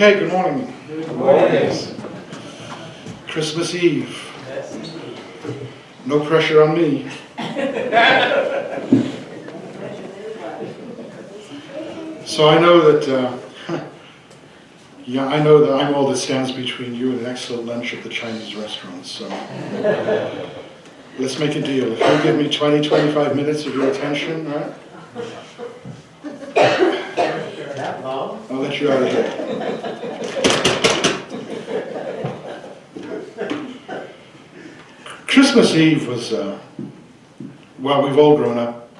Okay, good morning. Good morning. Christmas Eve. No pressure on me. So I know that, I know that I'm all that stands between you and an excellent lunch at the Chinese restaurant. So let's make a deal. If you give me 20, 25 minutes of your attention, right? That long? I'll let you out of here. Christmas Eve was, well, we've all grown up,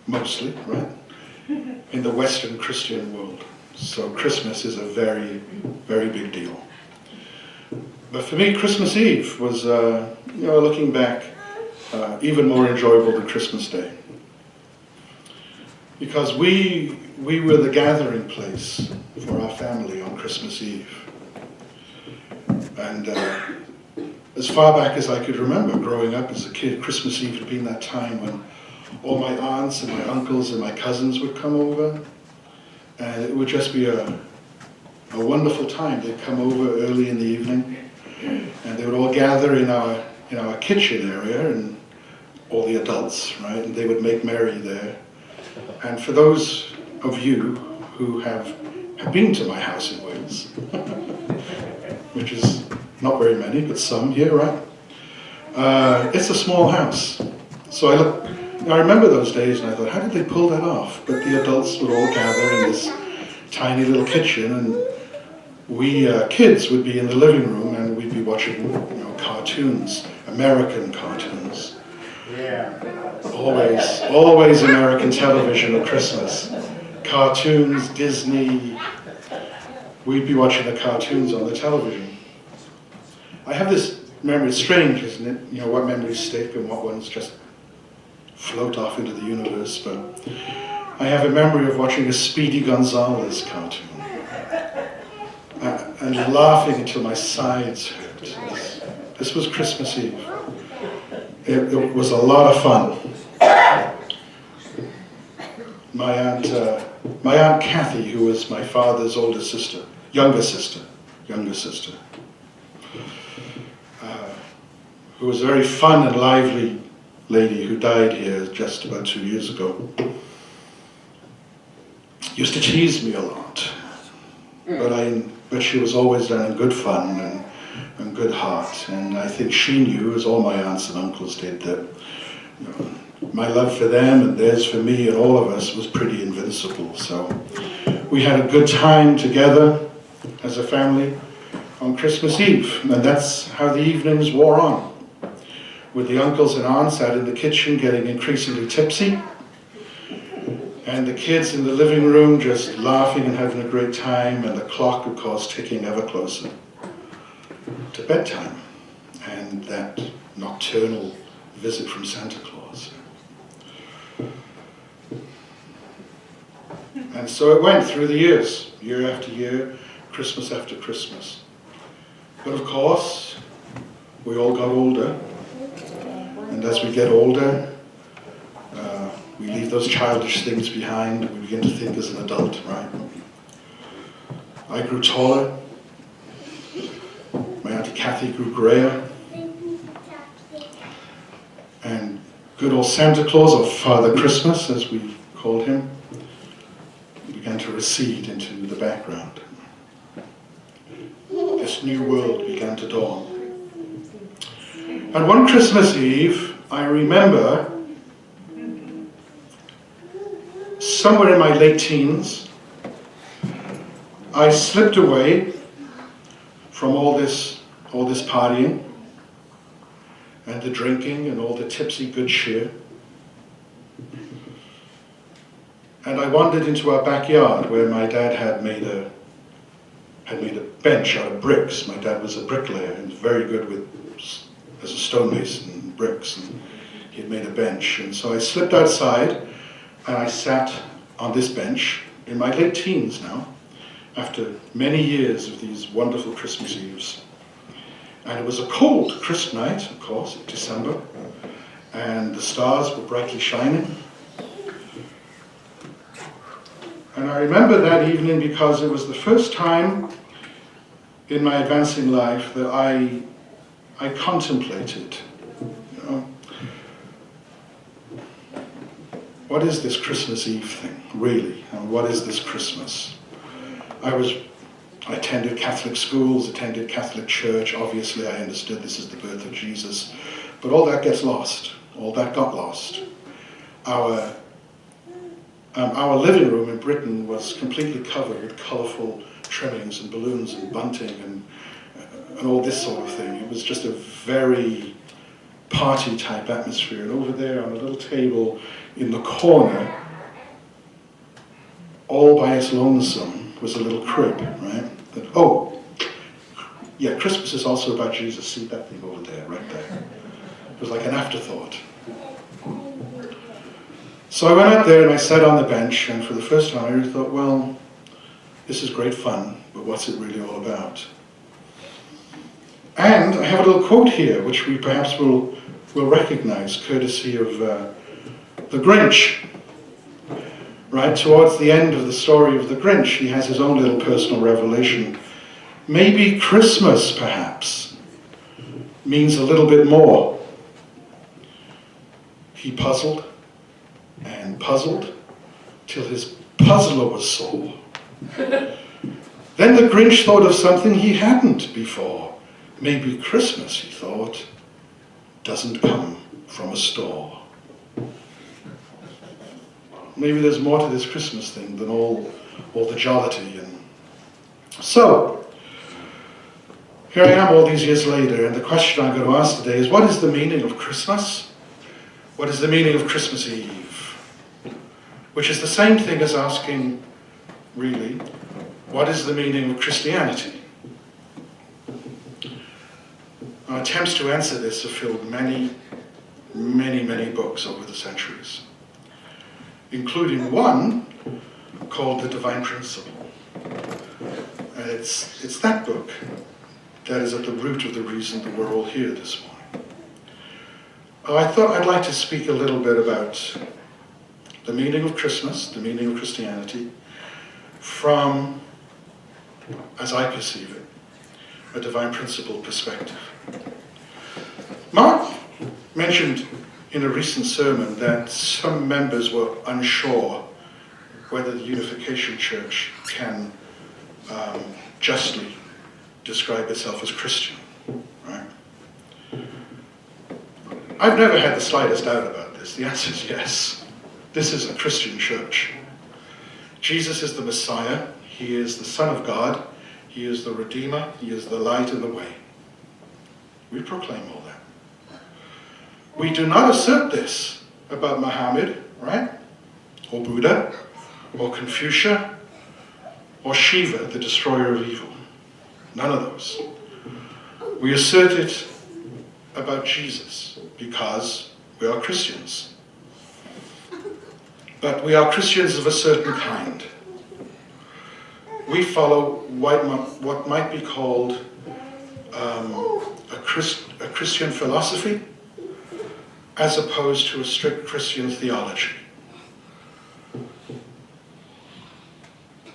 mostly, right, in the Western Christian world. So Christmas is a very, very big deal. But for me, Christmas Eve was, looking back, even more enjoyable than Christmas Day. Because we were the gathering place for our family on Christmas Eve. And as far back as I could remember, growing up as a kid, Christmas Eve had been that time when all my aunts and my uncles and my cousins would come over. And it would just be a wonderful time. They'd come over early in the evening, and they would all gather in our kitchen area, and all the adults, right? And they would make merry there. And for those of you who have been to my house in Wales, which is not very many, but some here, right? It's a small house. So I remember those days and I thought, how did they pull that off? But the adults would all gather in this tiny little kitchen, and we kids would be in the living room, and we'd be watching cartoons, American cartoons. Yeah. Always American television at Christmas. Cartoons, Disney. We'd be watching the cartoons on the television. I have this memory. It's strange, isn't it? What memories stick and what ones just float off into the universe. But I have a memory of watching a Speedy Gonzales cartoon and laughing until my sides hurt. This was Christmas Eve. It was a lot of fun. My aunt Kathy, who was my father's younger sister, who was a very fun and lively lady who died here just about 2 years ago, used to tease me a lot. But she was always done in good fun and good heart. And I think she knew, as all my aunts and uncles did, that my love for them and theirs for me and all of us was pretty invincible. So we had a good time together as a family on Christmas Eve. And that's how the evenings wore on, with the uncles and aunts out in the kitchen getting increasingly tipsy, and the kids in the living room just laughing and having a great time, and the clock, of course, ticking ever closer to bedtime and that nocturnal visit from Santa Claus. And so it went through the years, year after year, Christmas after Christmas. But of course, we all got older, and as we get older, we leave those childish things behind. We begin to think as an adult, right? I grew taller. My Auntie Kathy grew grayer. And good old Santa Claus, or Father Christmas, as we called him, began to recede into the background. This new world began to dawn. And one Christmas Eve, I remember, somewhere in my late teens, I slipped away from all this partying and the drinking and all the tipsy good cheer. And I wandered into our backyard where my dad had made a bench out of bricks. My dad was a bricklayer and was very good as a stonemason and bricks, and he had made a bench. And so I slipped outside and I sat on this bench in my late teens now, after many years of these wonderful Christmas Eves. And it was a cold, crisp night, of course, December, and the stars were brightly shining. And I remember that evening because it was the first time in my advancing life that I contemplated, you know, what is this Christmas Eve thing, really? And what is this Christmas? I attended Catholic schools, attended Catholic church. Obviously, I understood this is the birth of Jesus. But all that gets lost. All that got lost. Our living room in Britain was completely covered with colourful trimmings and balloons and bunting and all this sort of thing. It was just a very party-type atmosphere. And over there on a little table in the corner, all by its lonesome, was a little crib, right? Christmas is also about Jesus. See that thing over there, right there. It was like an afterthought. So I went out there and I sat on the bench, and for the first time I really thought, well, this is great fun, but what's it really all about? And I have a little quote here, which we perhaps will recognize, courtesy of the Grinch. Right, towards the end of the story of the Grinch, he has his own little personal revelation. Maybe Christmas, perhaps, means a little bit more. He puzzled and puzzled till his puzzler was sore. Then the Grinch thought of something he hadn't before. Maybe Christmas, he thought, doesn't come from a store. Maybe there's more to this Christmas thing than all the jollity. And so, here I am all these years later, and the question I'm going to ask today is, what is the meaning of Christmas? What is the meaning of Christmas Eve? Which is the same thing as asking, really, what is the meaning of Christianity? Our attempts to answer this have filled many, many, many books over the centuries, including one called The Divine Principle. And it's that book that is at the root of the reason that we're all here this morning. I thought I'd like to speak a little bit about the meaning of Christmas, the meaning of Christianity, from, as I perceive it, a divine principle perspective. Mark mentioned in a recent sermon that some members were unsure whether the Unification Church can justly describe itself as Christian, right? I've never had the slightest doubt about this. The answer is yes. This is a Christian church. Jesus is the Messiah. He is the Son of God. He is the Redeemer. He is the light and the way. We proclaim all that. We do not assert this about Muhammad, right? Or Buddha, or Confucius, or Shiva, the destroyer of evil. None of those. We assert it about Jesus because we are Christians. But we are Christians of a certain kind. We follow what might be called a Christian philosophy as opposed to a strict Christian theology.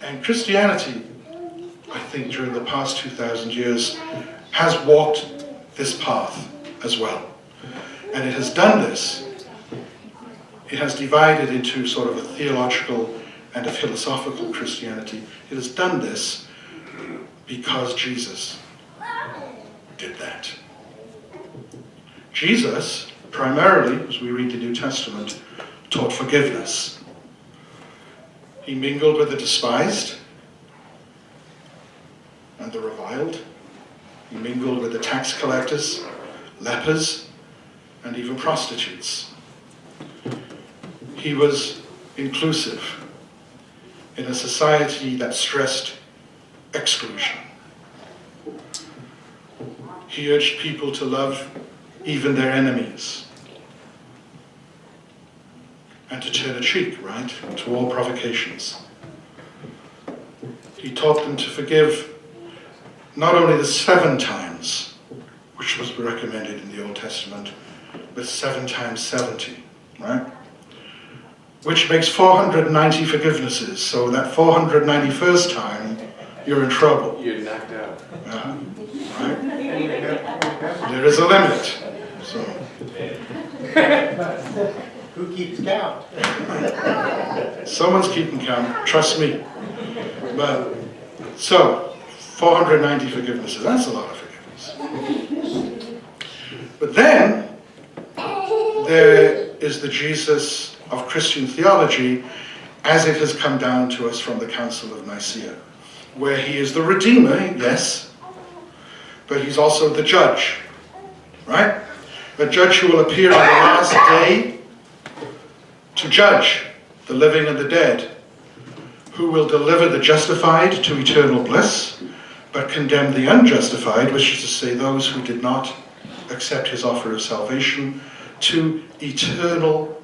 And Christianity, I think, during the past 2,000 years, has walked this path as well. And it has done this. It has divided into sort of a theological and a philosophical Christianity. It has done this because Jesus did that. Jesus, primarily, as we read the New Testament, taught forgiveness. He mingled with the despised and the reviled. He mingled with the tax collectors, lepers, and even prostitutes. He was inclusive in a society that stressed exclusion. He urged people to love even their enemies and to turn a cheek, right, to all provocations. He taught them to forgive not only the 7 times, which was recommended in the Old Testament, but 7 times 70, right? which makes 490 forgivenesses. So that 491st time, you're in trouble. You're knocked out. Right? There is a limit. So. Who keeps count? Someone's keeping count, trust me. But, so, 490 forgivenesses, that's a lot of forgiveness. But then, there is the Jesus of Christian theology as it has come down to us from the Council of Nicaea, where he is the Redeemer, yes, but he's also the judge, right? A judge who will appear on the last day to judge the living and the dead, who will deliver the justified to eternal bliss, but condemn the unjustified, which is to say those who did not accept his offer of salvation, to eternal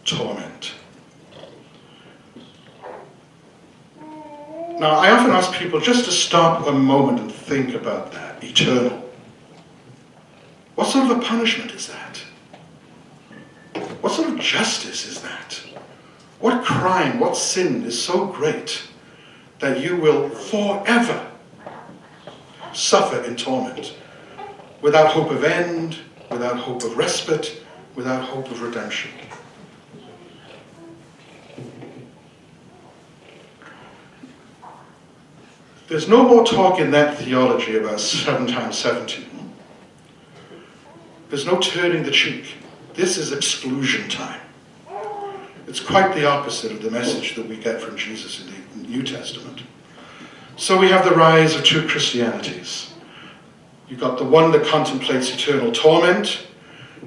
torment. Now, I often ask people just to stop a moment and think about that, eternal. What sort of a punishment is that? What sort of justice is that? What crime, what sin is so great that you will forever suffer in torment, without hope of end, without hope of respite, without hope of redemption? There's no more talk in that theology about 7 times 70. There's no turning the cheek. This is exclusion time. It's quite the opposite of the message that we get from Jesus in the New Testament. So we have the rise of two Christianities. You've got the one that contemplates eternal torment,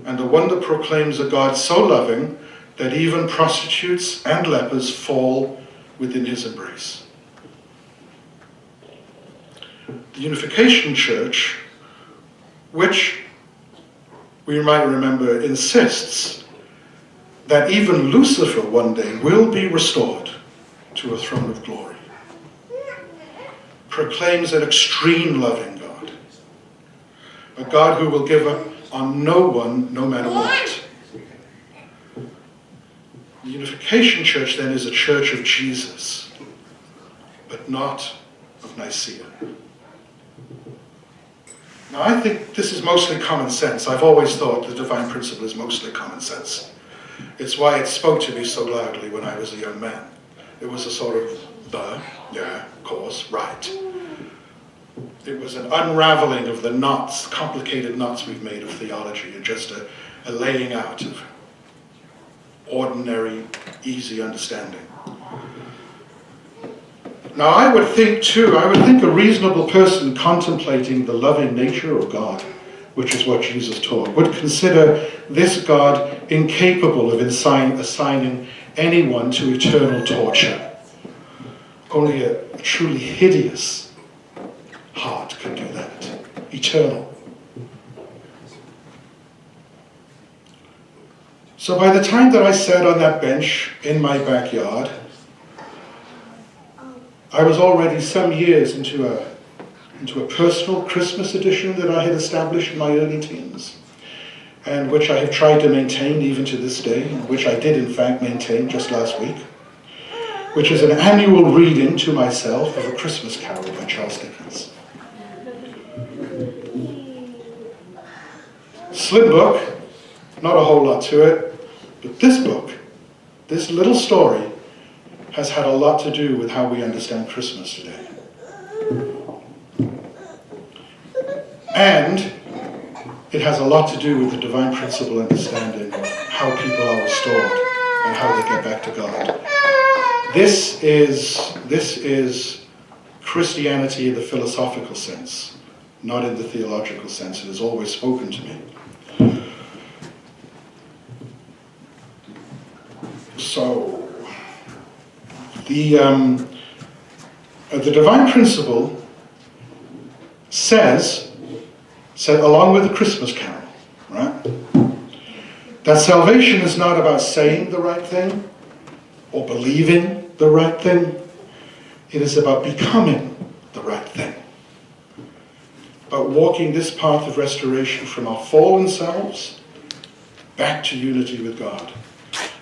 and the one that proclaims a God so loving that even prostitutes and lepers fall within his embrace. The Unification Church, which we might remember, insists that even Lucifer one day will be restored to a throne of glory, proclaims an extreme loving God, a God who will give up on no one, no matter what. The Unification Church then is a church of Jesus, but not of Nicaea. Now, I think this is mostly common sense. I've always thought the divine principle is mostly common sense. It's why it spoke to me so loudly when I was a young man. It was a sort of, yeah, of course, right. It was an unraveling of the knots, complicated knots we've made of theology, and just a laying out of ordinary, easy understanding. Now, I would think a reasonable person contemplating the loving nature of God, which is what Jesus taught, would consider this God incapable of assigning anyone to eternal torture. Only a truly hideous heart could do that. Eternal. So by the time that I sat on that bench in my backyard, I was already some years into a personal Christmas edition that I had established in my early teens, and which I have tried to maintain even to this day, and which I did in fact maintain just last week, which is an annual reading to myself of A Christmas Carol by Charles Dickens. Slim book, not a whole lot to it, but this book, this little story, has had a lot to do with how we understand Christmas today. And it has a lot to do with the divine principle understanding of how people are restored and how they get back to God. This is Christianity in the philosophical sense, not in the theological sense. It has always spoken to me. So, the divine principle says, along with the Christmas carol, right, that salvation is not about saying the right thing or believing the right thing. It is about becoming the right thing. About walking this path of restoration from our fallen selves back to unity with God.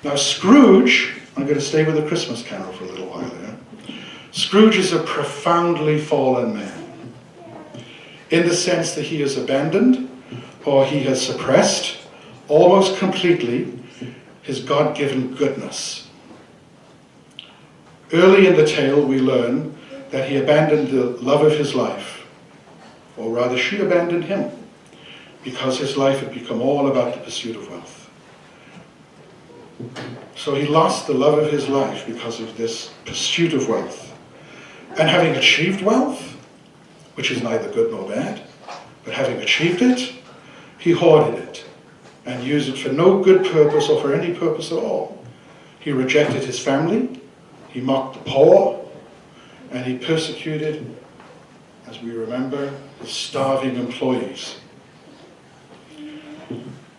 Now, Scrooge I'm going to stay with the Christmas Carol for a little while here. Scrooge is a profoundly fallen man, in the sense that he has abandoned, or he has suppressed, almost completely, his God-given goodness. Early in the tale, we learn that he abandoned the love of his life, or rather she abandoned him, because his life had become all about the pursuit of wealth. So he lost the love of his life because of this pursuit of wealth. And having achieved wealth, which is neither good nor bad, but having achieved it, he hoarded it and used it for no good purpose or for any purpose at all. He rejected his family, he mocked the poor, and he persecuted, as we remember, his starving employees.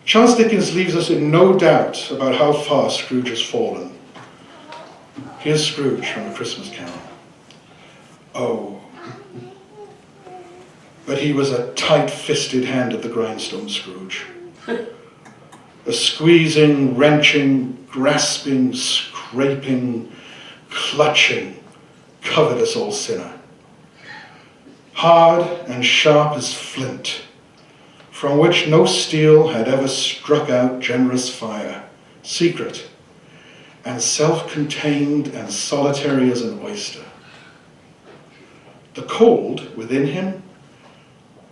Charles Dickens leaves us in no doubt about how far Scrooge has fallen. Here's Scrooge from A Christmas Carol. Oh, but he was a tight-fisted hand at the grindstone, Scrooge. A squeezing, wrenching, grasping, scraping, clutching, covetous old sinner. Hard and sharp as flint, from which no steel had ever struck out generous fire, secret, and self-contained and solitary as an oyster. The cold within him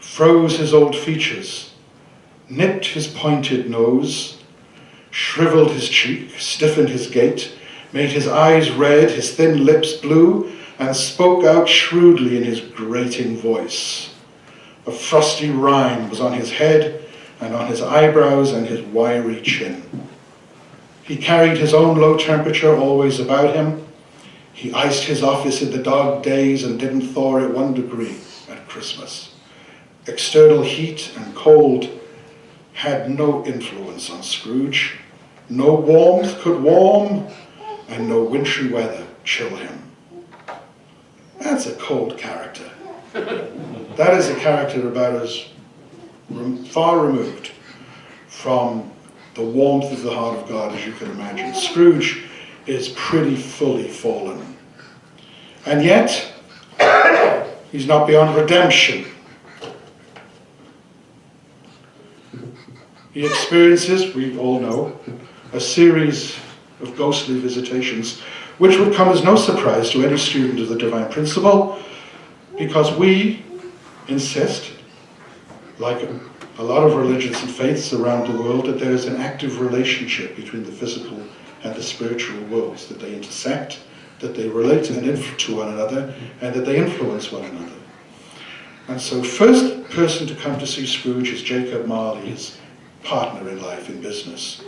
froze his old features, nipped his pointed nose, shriveled his cheek, stiffened his gait, made his eyes red, his thin lips blue, and spoke out shrewdly in his grating voice. A frosty rime was on his head and on his eyebrows and his wiry chin. He carried his own low temperature always about him. He iced his office in the dog days and didn't thaw it 1 degree at Christmas. External heat and cold had no influence on Scrooge. No warmth could warm, and no wintry weather chill him. That's a cold character. That is a character about as far removed from the warmth of the heart of God as you can imagine. Scrooge is pretty fully fallen. And yet, he's not beyond redemption. He experiences, we all know, a series of ghostly visitations, which would come as no surprise to any student of the divine principle, because we insist, like a lot of religions and faiths around the world, that there is an active relationship between the physical and the spiritual worlds, that they intersect, that they relate to one another, and that they influence one another. And so first person to come to see Scrooge is Jacob Marley, his partner in life, in business.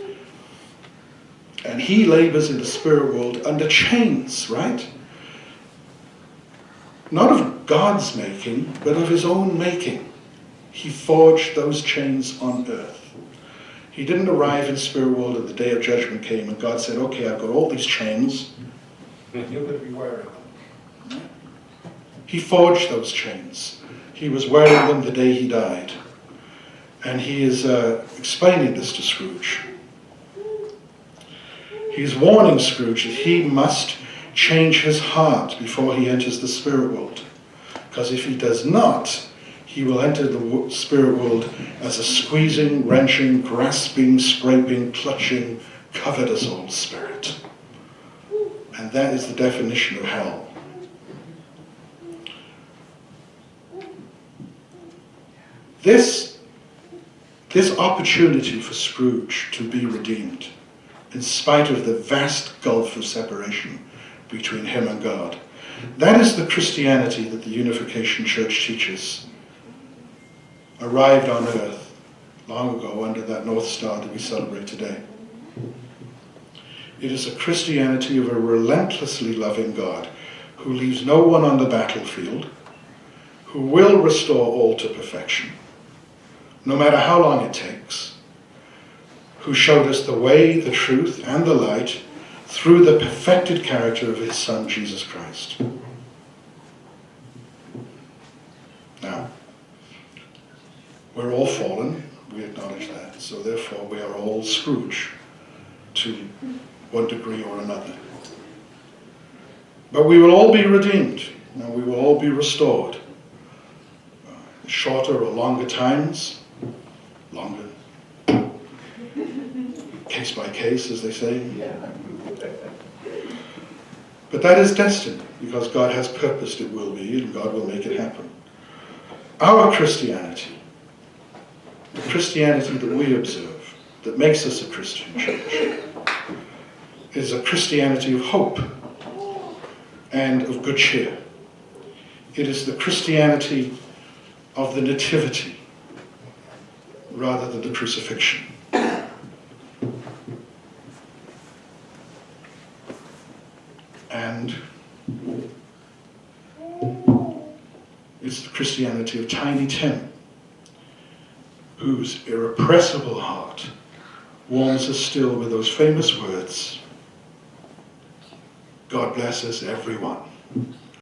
And he labors in the spirit world under chains, right? Not of God's making, but of his own making. He forged those chains on earth. He didn't arrive in spirit world and the day of judgment came and God said, okay, I've got all these chains. You're going to be wearing them. He forged those chains. He was wearing them the day he died. And he is explaining this to Scrooge. He's warning Scrooge that he must change his heart before he enters the spirit world. Because if he does not, he will enter the spirit world as a squeezing, wrenching, grasping, scraping, clutching, covetous old spirit. And that is the definition of hell. This opportunity for Scrooge to be redeemed, in spite of the vast gulf of separation between him and God, that is the Christianity that the Unification Church teaches, arrived on earth long ago under that North Star that we celebrate today. It is a Christianity of a relentlessly loving God who leaves no one on the battlefield, who will restore all to perfection, no matter how long it takes, who showed us the way, the truth, and the light through the perfected character of his Son, Jesus Christ. Now, we're all fallen, we acknowledge that, so therefore we are all Scrooge to one degree or another. But we will all be redeemed, and we will all be restored. Shorter or longer times, longer. Case by case, as they say. Yeah. But that is destined, because God has purposed it will be, and God will make it happen. Our Christianity, the Christianity that we observe, that makes us a Christian church, is a Christianity of hope and of good cheer. It is the Christianity of the nativity rather than the crucifixion. And it's the Christianity of Tiny Tim, whose irrepressible heart warms us still with those famous words, God bless us, everyone.